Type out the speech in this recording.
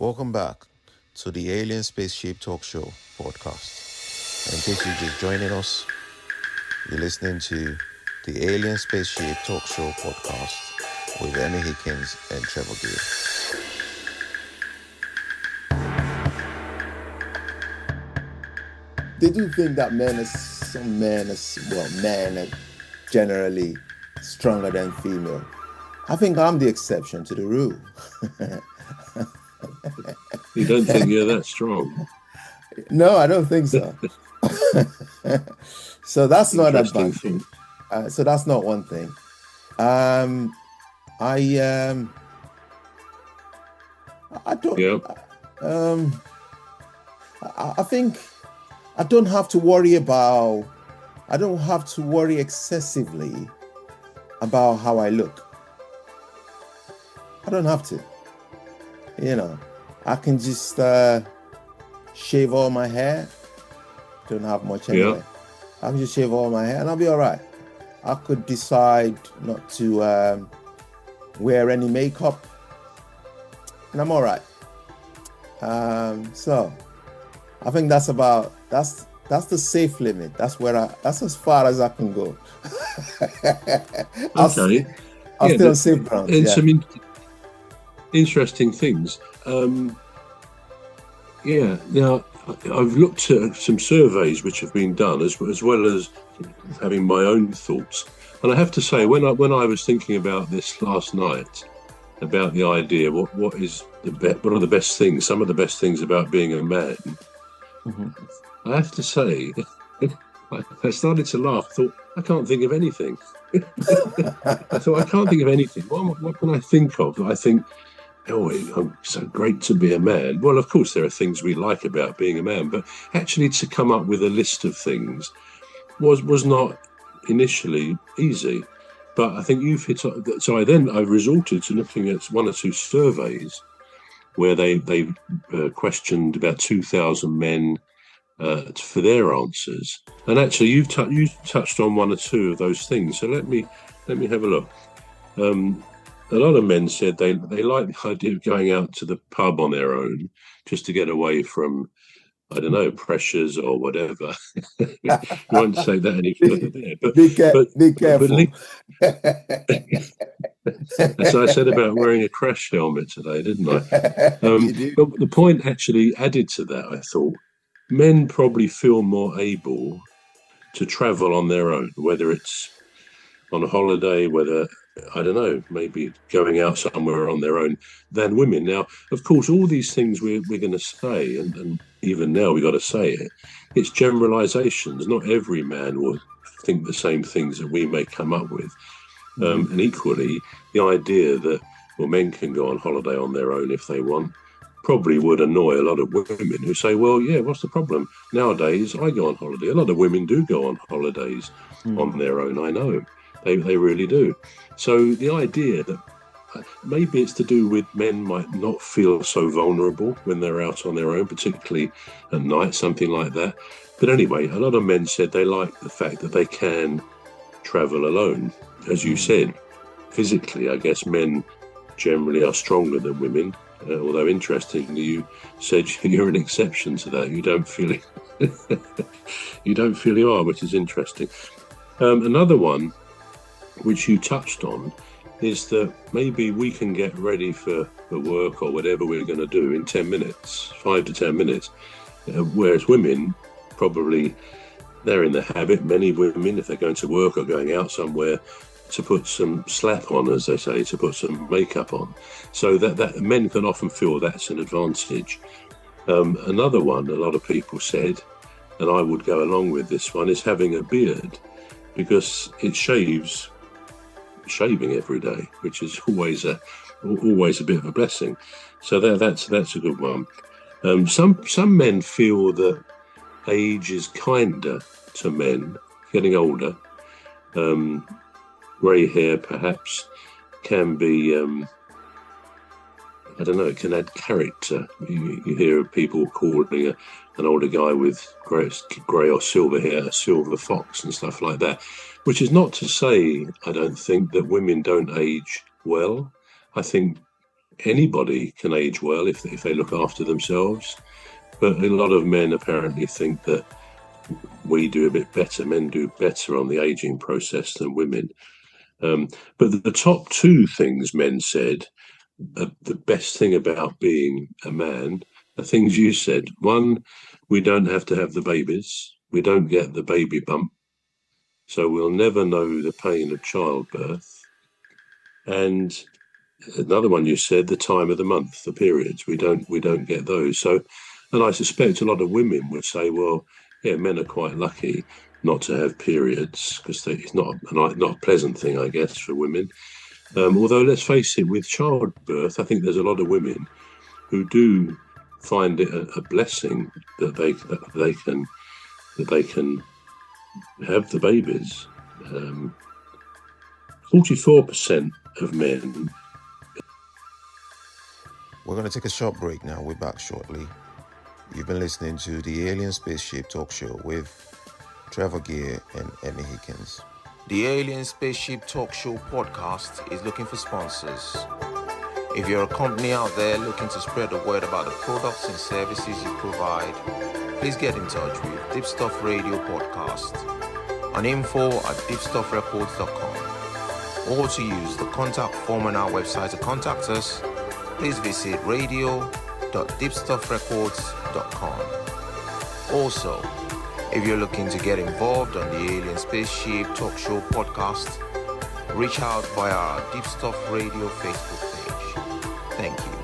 Welcome back to the Alien Spaceship Talk Show podcast. And in case you're just joining us, you're listening to the Alien Spaceship Talk Show podcast with Emmy Hikins and Trevor. Did you think that men are generally stronger than female? I think I'm the exception to the rule. You don't think you're that strong? No, I don't think so. So that's not a bad thing. So that's not one thing. I don't. Yeah. I think I don't have to worry excessively about how I look. I don't have to. I can just shave all my hair. Don't have much anyway. Yeah. I can just shave all my hair and I'll be all right. I could decide not to wear any makeup and I'm all right. So I think that's the safe limit. That's as far as I can go. I'll stay on safe ground. It's some interesting things. Now I've looked at some surveys which have been done as well as having my own thoughts. And I have to say, when I was thinking about this last night, about the idea, what are the best things, some of the best things about being a man, mm-hmm. I have to say, I started to laugh. I thought, I can't think of anything. I can't think of anything. What can I think of? I think, it's so great to be a man. Well, of course, there are things we like about being a man, but actually to come up with a list of things was not initially easy. But I think you've hit on. So I resorted to looking at one or two surveys where they questioned about 2,000 men for their answers, and actually you touched on one or two of those things. So let me have a look. A lot of men said they like the idea of going out to the pub on their own just to get away from, I don't know, pressures or whatever. You won't say that any further there. But be careful. As I said about wearing a crash helmet today, didn't I? But the point actually added to that, I thought, men probably feel more able to travel on their own, whether it's on a holiday, whether, I don't know, maybe going out somewhere on their own, than women. Now, of course, all these things we're going to say, and even now we got to say it, it's generalizations. Not every man will think the same things that we may come up with. And equally, the idea that, men can go on holiday on their own if they want, probably would annoy a lot of women who say, well, yeah, what's the problem? Nowadays, I go on holiday. A lot of women do go on holidays on their own, I know. They really do. So the idea that maybe it's to do with men might not feel so vulnerable when they're out on their own, particularly at night, something like that. But anyway, a lot of men said they like the fact that they can travel alone. As you said, physically, I guess men generally are stronger than women. Although interestingly, you said you're an exception to that. You don't feel it. You don't feel you are, which is interesting. Another one, which you touched on, is that maybe we can get ready for work or whatever we're going to do in 10 minutes, 5 to 10 minutes. Whereas women, probably, they're in the habit, many women, if they're going to work or going out somewhere, to put some slap on, as they say, to put some makeup on. So that men can often feel that's an advantage. Another one, a lot of people said, and I would go along with this one, is having a beard, because it shaving every day, which is always a bit of a blessing. So that's a good one. Some men feel that age is kinder to men, getting older. Grey hair perhaps can be, I don't know, it can add character. You hear of people calling an older guy with grey or silver hair a silver fox and stuff like that, which is not to say, I don't think, that women don't age well. I think anybody can age well if they look after themselves. But a lot of men apparently think that we do a bit better, men do better on the aging process than women. But the top two things men said, the best thing about being a man, the things you said. One, we don't have to have the babies. We don't get the baby bump. So we'll never know the pain of childbirth. And another one you said, the time of the month, the periods, we don't get those. So, and I suspect a lot of women would say, well, yeah, men are quite lucky not to have periods because it's not a pleasant thing, I guess, for women. Although let's face it, with childbirth, I think there's a lot of women who do find it a blessing that they can have the babies. 44% of men. We're going to take a short break now. We're back shortly. You've been listening to the Alien Spaceship Talk Show with Trevor and Emmy Hikins. The Alien Spaceship Talk Show podcast is looking for sponsors. If you're a company out there looking to spread the word about the products and services you provide, please get in touch with Deepstuff Radio Podcast on info@deepstuffrecords.com, or to use the contact form on our website to contact us, please visit radio.deepstuffrecords.com. Also, if you're looking to get involved on the Alien Spaceship Talk Show podcast, reach out via our Deepstuff Radio Facebook page. Thank you.